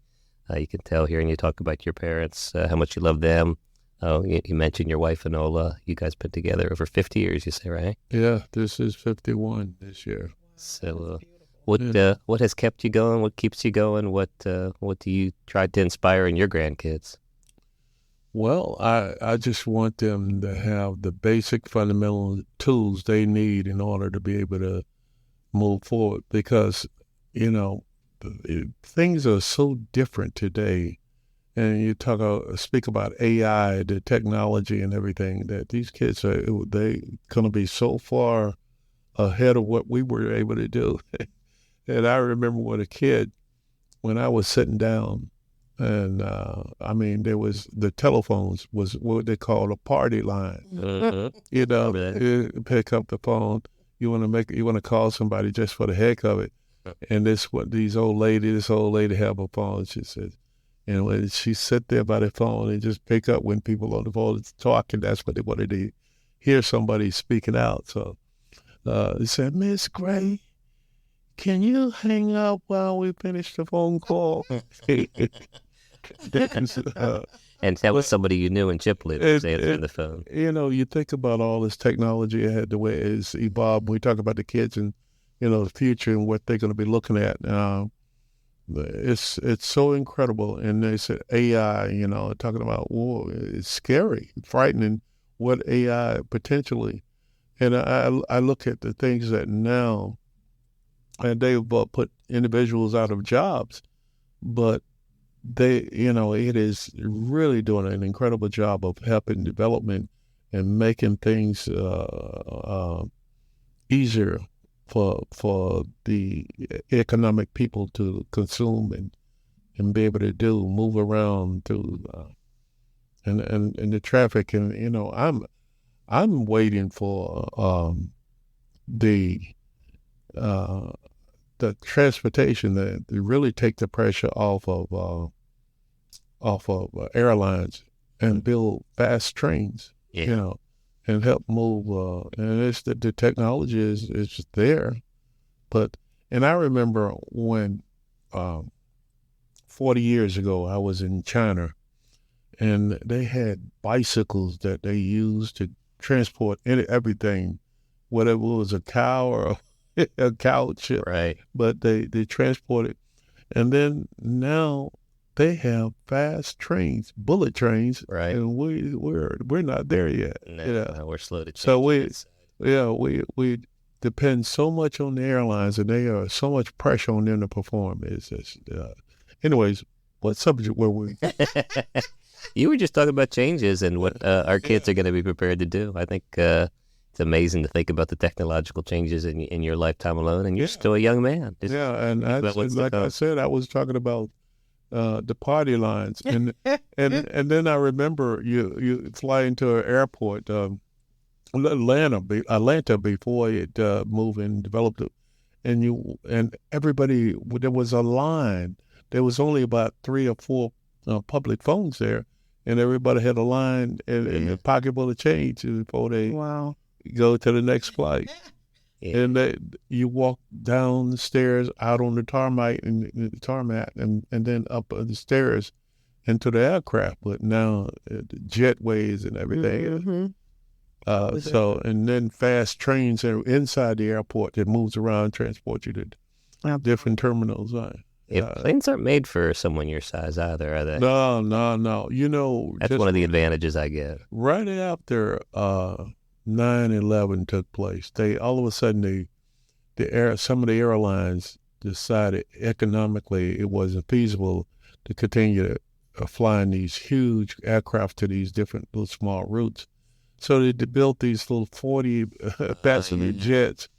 A: You can tell here, and you talk about your parents, how much you love them. You mentioned your wife, Enola. You guys put together over 50 years, you say, right?
C: Yeah, this is 51 this year.
A: So what has kept you going? What keeps you going? What do you try to inspire in your grandkids?
C: Well, I just want them to have the basic fundamental tools they need in order to be able to move forward, because, things are so different today. And you speak about AI, the technology and everything, that these kids they're going to be so far ahead of what we were able to do. And I remember when I was sitting down, and there was the telephones was what they called a party line. Pick up the phone. You want to call somebody just for the heck of it. And this old lady have a phone. She said, and when she sit there by the phone and just pick up when people on the phone is talking, that's what they wanted to hear, somebody speaking out. So they said, "Miss Gray, can you hang up while we finish the phone call?"
A: And that was somebody you knew in Chipley that was answering the phone.
C: You think about all this technology ahead, the way it's evolved. We talk about the kids and, the future and what they're going to be looking at. It's so incredible. And they said AI, talking about, it's scary, frightening what AI potentially. And I look at the things that now, and they've put individuals out of jobs, but it is really doing an incredible job of helping development and making things easier for the economic people to consume and be able to move around through and the traffic. And I'm waiting for the transportation to really take the pressure off of airlines and build fast trains.
A: Yeah.
C: And help move. And it's the technology is just there. And I remember when 40 years ago I was in China, and they had bicycles that they used to transport everything, whether it was a cow or a couch.
A: Right.
C: But they transported. And then now they have fast trains, bullet trains,
A: right?
C: And we're not there yet.
A: No, we're slow to change.
C: So we depend so much on the airlines, and they are so much pressure on them to perform. Anyways, what subject were we?
A: You were just talking about changes and what our kids are going to be prepared to do. I think it's amazing to think about the technological changes in your lifetime alone, and you're still a young man.
C: And I said, I was talking about the party lines, and then I remember you fly into an airport, Atlanta before it moved and developed it, and everybody, there was a line. There was only about 3 or 4 public phones there, and everybody had a line and a pocket full of change before they go to the next flight. Yeah. And you walk down the stairs, out on the tarmac, and then up the stairs into the aircraft. But now the jetways and everything. Mm-hmm. And then fast trains are inside the airport that moves around, transport you to different terminals.
A: Planes aren't made for someone your size either, are they?
C: No.
A: That's one of the advantages I get.
C: Right after 9/11 took place, all of a sudden some of the airlines decided economically it wasn't feasible to continue flying these huge aircraft to these different little small routes. So they built these little 40 passenger jets,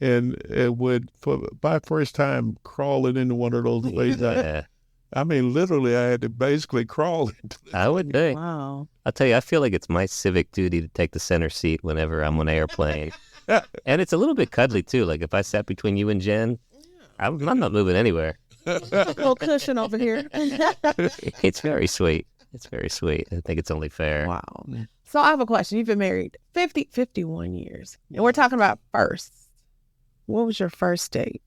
C: and it would, for my first time crawling into one of those ways. I mean, literally, I had to basically crawl into it.
A: I would think.
B: Wow.
A: I'll tell you, I feel like it's my civic duty to take the center seat whenever I'm on an airplane. And it's a little bit cuddly, too. Like, if I sat between you and Jen, I'm not moving anywhere.
B: A little cushion over here.
A: It's very sweet. It's very sweet. I think it's only fair.
B: Wow. So I have a question. You've been married 51 years. And we're talking about firsts. What was your first date?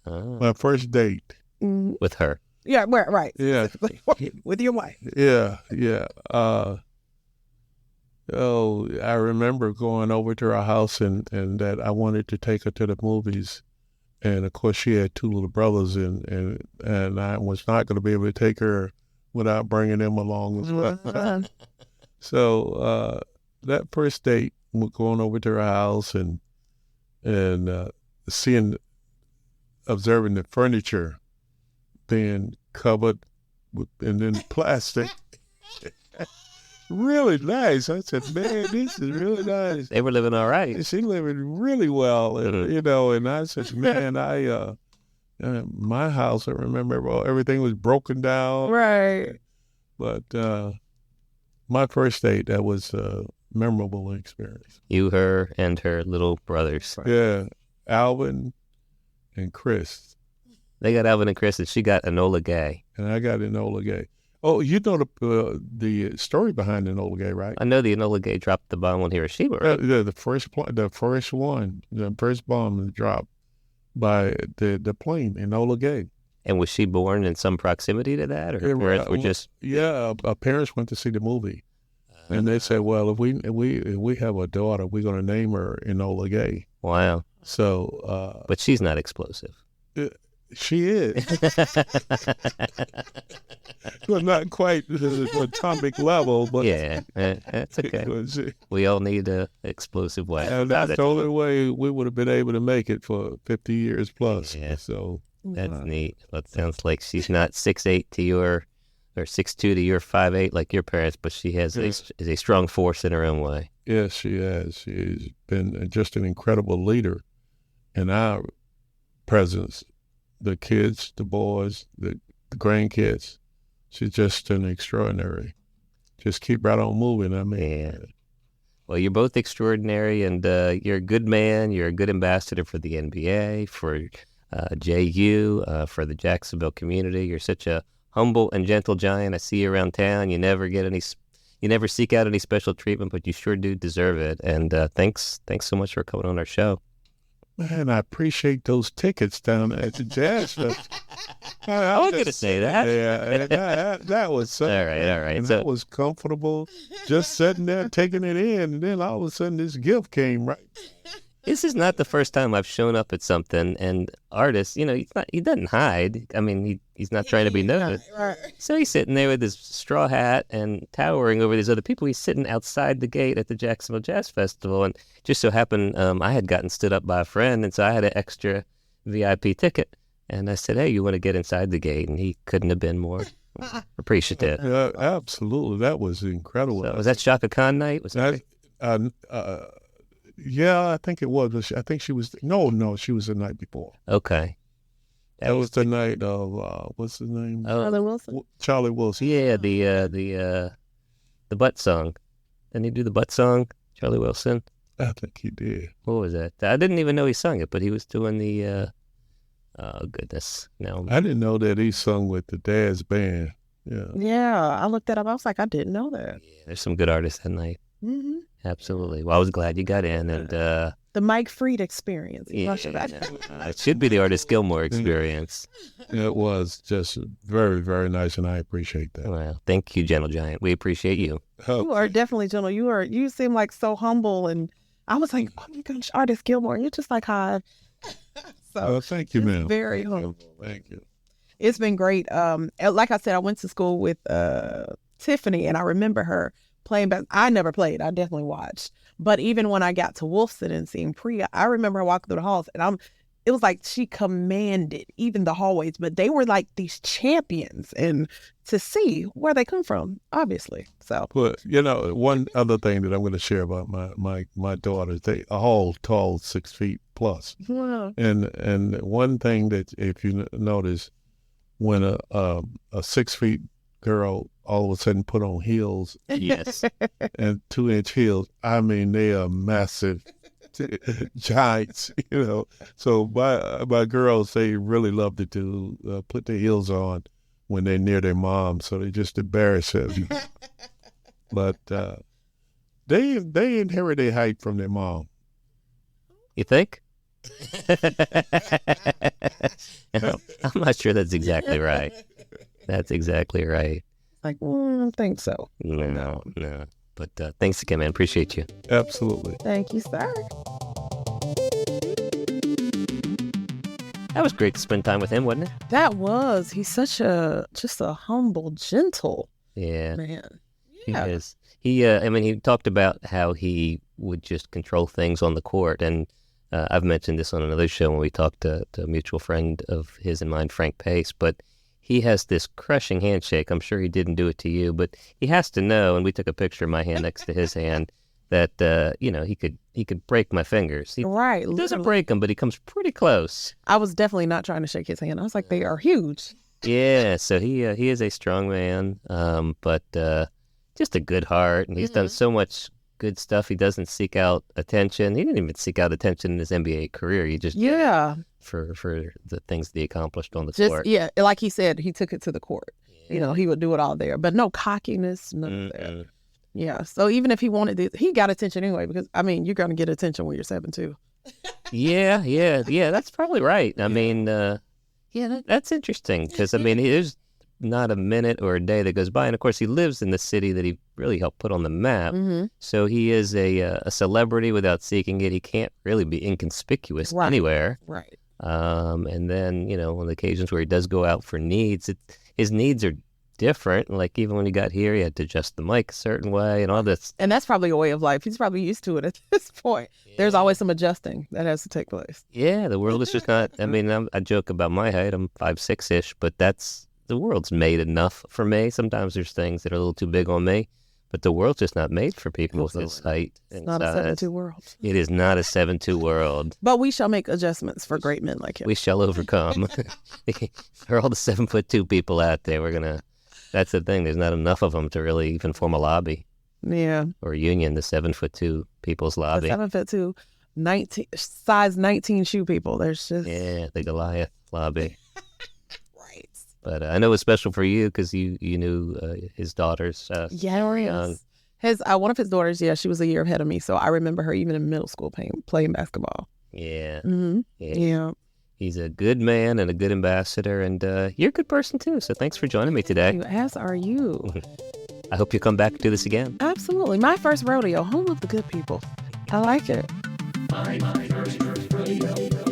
C: My first date.
A: With her.
B: Yeah, right.
C: Yeah.
B: With your wife.
C: Yeah. I remember going over to her house and that I wanted to take her to the movies. And of course she had 2 little brothers and I was not going to be able to take her without bringing them along as well. So that first date, we're going over to her house and observing the furniture being covered and then plastic. Really nice. I said, man, this is really nice.
A: They were living all right.
C: She living really well, and I said, man, my house, I remember everything was broken down.
B: Right.
C: But my first date, that was a memorable experience.
A: You, her, and her little brothers.
C: Yeah, Alvin and Chris.
A: They got Alvin and Chris, and she got Enola Gay.
C: And I got Enola Gay. Oh, you know the story behind Enola Gay, right?
A: I know the Enola Gay dropped the bomb on Hiroshima, right?
C: The first bomb dropped by the plane, Enola Gay.
A: And was she born in some proximity to that, or her parents were just?
C: Yeah, our parents went to see the movie, and they said, "Well, if we have a daughter, we're going to name her Enola Gay."
A: Wow.
C: So,
A: but she's not explosive.
C: She is, well, not quite the atomic level, but
A: yeah, that's okay. We all need an explosive weapon.
C: And that's the only way we would have been able to make it for 50 years plus.
A: Yeah.
C: So
A: that's neat. That sounds like she's not 6'8" to your, or 6'2" to your 5'8" like your parents, but she is a strong force in her own way.
C: Yes, she has. She's been just an incredible leader in our presence. The kids, the boys, the the grandkids. She's just an extraordinary. Just keep right on moving. I mean,
A: Yeah. Well, you're both extraordinary, and you're a good man. You're a good ambassador for the NBA, for JU, for the Jacksonville community. You're such a humble and gentle giant. I see you around town. You never seek out any special treatment, but you sure do deserve it. And thanks so much for coming on our show.
C: man, I appreciate those tickets down at the Jazz Fest.
A: I wasn't going to say that.
C: Yeah, that was something.
A: All right.
C: And
A: So,
C: that was comfortable, just sitting there taking it in, and then all of a sudden this gift came right.
A: this is not the first time I've shown up at something, and Artis, he doesn't hide. I mean, he's not trying to be noticed.
B: Right.
A: So he's sitting there with his straw hat and towering over these other people. He's sitting outside the gate at the Jacksonville Jazz Festival, and just so happened I had gotten stood up by a friend, and so I had an extra VIP ticket. And I said, hey, you want to get inside the gate? And he couldn't have been more appreciative.
C: Absolutely, that was incredible.
A: So, was that Shaka Khan night? Was that?
C: Yeah, I think it was. I think she was. No, she was the night before.
A: Okay.
C: That was the night of what's his name?
B: Charlie Wilson.
C: Charlie Wilson.
A: Yeah, the butt song. Didn't he do the butt song, Charlie Wilson?
C: I think he did.
A: What was that? I didn't even know he sung it, but he was doing the. Oh goodness! No,
C: I didn't know that he sung with the Daz band. Yeah.
B: Yeah, I looked that up. I was like, I didn't know that.
A: yeah, there's some good artists that night.
B: Mm-hmm.
A: Absolutely. Well, I was glad you got in, and
B: The Mike Freed experience.
A: yeah, it should be the Artis Gilmore experience.
C: It was just very, very nice, and I appreciate that.
A: Well, thank you, Gentle Giant. We appreciate you.
B: You are definitely gentle. You seem like so humble, and I was like, oh my gosh, Artis Gilmore. You're just like hi. So
C: Thank you, ma'am.
B: very humble.
C: Thank you.
B: It's been great. Like I said, I went to school with Tiffany, and I remember her playing back. I never played. I definitely watched. But even when I got to Wolfson and seeing Priya, I remember her walking through the halls, and it was like she commanded even the hallways. But they were like these champions, and to see where they come from, obviously. So,
C: But one other thing that I'm going to share about my daughters, they are all tall, 6 feet plus.
B: wow.
C: And one thing that if you notice, when a 6 feet girl all of a sudden put on heels
A: Yes.
C: and 2-inch heels, I mean they are massive giants, So my girls, they really love to put their heels on when they're near their mom, so they just embarrass them. But they inherit their height from their mom.
A: You think? I'm not sure that's exactly right. That's exactly right.
B: Like, I don't think so.
A: No. But thanks again, man. Appreciate you.
C: Absolutely.
B: Thank you, sir.
A: That was great to spend time with him, wasn't it?
B: That was. He's such just a humble, gentle
A: Yeah,
B: man.
A: he
B: Yeah.
A: is. He talked about how he would just control things on the court. And I've mentioned this on another show when we talked to a mutual friend of his and mine, Frank Pace. But he has this crushing handshake. I'm sure he didn't do it to you, but he has to know, and we took a picture of my hand next to his hand, that, he could break my fingers. He
B: Right.
A: doesn't
B: literally.
A: break them, but he comes pretty close.
B: I was definitely not trying to shake his hand. I was like, they are huge.
A: Yeah, so he is a strong man, but just a good heart, and he's done so much good stuff. He doesn't seek out attention. He didn't even seek out attention in his NBA career. He just did it for the things that he accomplished on the court.
B: Yeah, like he said, he took it to the court. He would do it all there, but no cockiness, none of that. Yeah, so even if he wanted this, he got attention anyway, because, you're going to get attention when you're 7 too.
A: Yeah, that's probably right. I mean, that's interesting, because, there's not a minute or a day that goes by. And, of course, he lives in the city that he really helped put on the map.
B: Mm-hmm.
A: So he is a celebrity without seeking it. He can't really be inconspicuous anywhere.
B: Right.
A: And then, on the occasions where he does go out for needs, his needs are different. Like even when he got here, he had to adjust the mic a certain way and all this.
B: And that's probably a way of life. He's probably used to it at this point. Yeah. There's always some adjusting that has to take place.
A: Yeah, the world is just not, I joke about my height. I'm 5'6"-ish, but the world's made enough for me. Sometimes there's things that are a little too big on me. But the world's just not made for people with this
B: Absolutely.
A: height
B: It's
A: and
B: not a
A: size.
B: 7'2" world.
A: It is not a 7'2" world.
B: But we shall make adjustments for great men like him.
A: We shall overcome. For all the 7'2" people out there, that's the thing. There's not enough of them to really even form a lobby
B: Yeah.
A: or a union, the 7'2" people's
B: The
A: lobby.
B: 7'2", size 19 shoe people. There's just
A: Yeah, the Goliath lobby.
B: right.
A: But I know it was special for you because you knew his daughters. Young.
B: His one of his daughters, yeah, she was a year ahead of me, so I remember her even in middle school playing basketball.
A: Yeah.
B: Mm-hmm. Yeah.
A: He's a good man and a good ambassador, and you're a good person too. So thanks for joining me today.
B: As are you.
A: I hope you come back and do this again.
B: Absolutely. My first rodeo, home of the good people. I like it.
D: My first rodeo.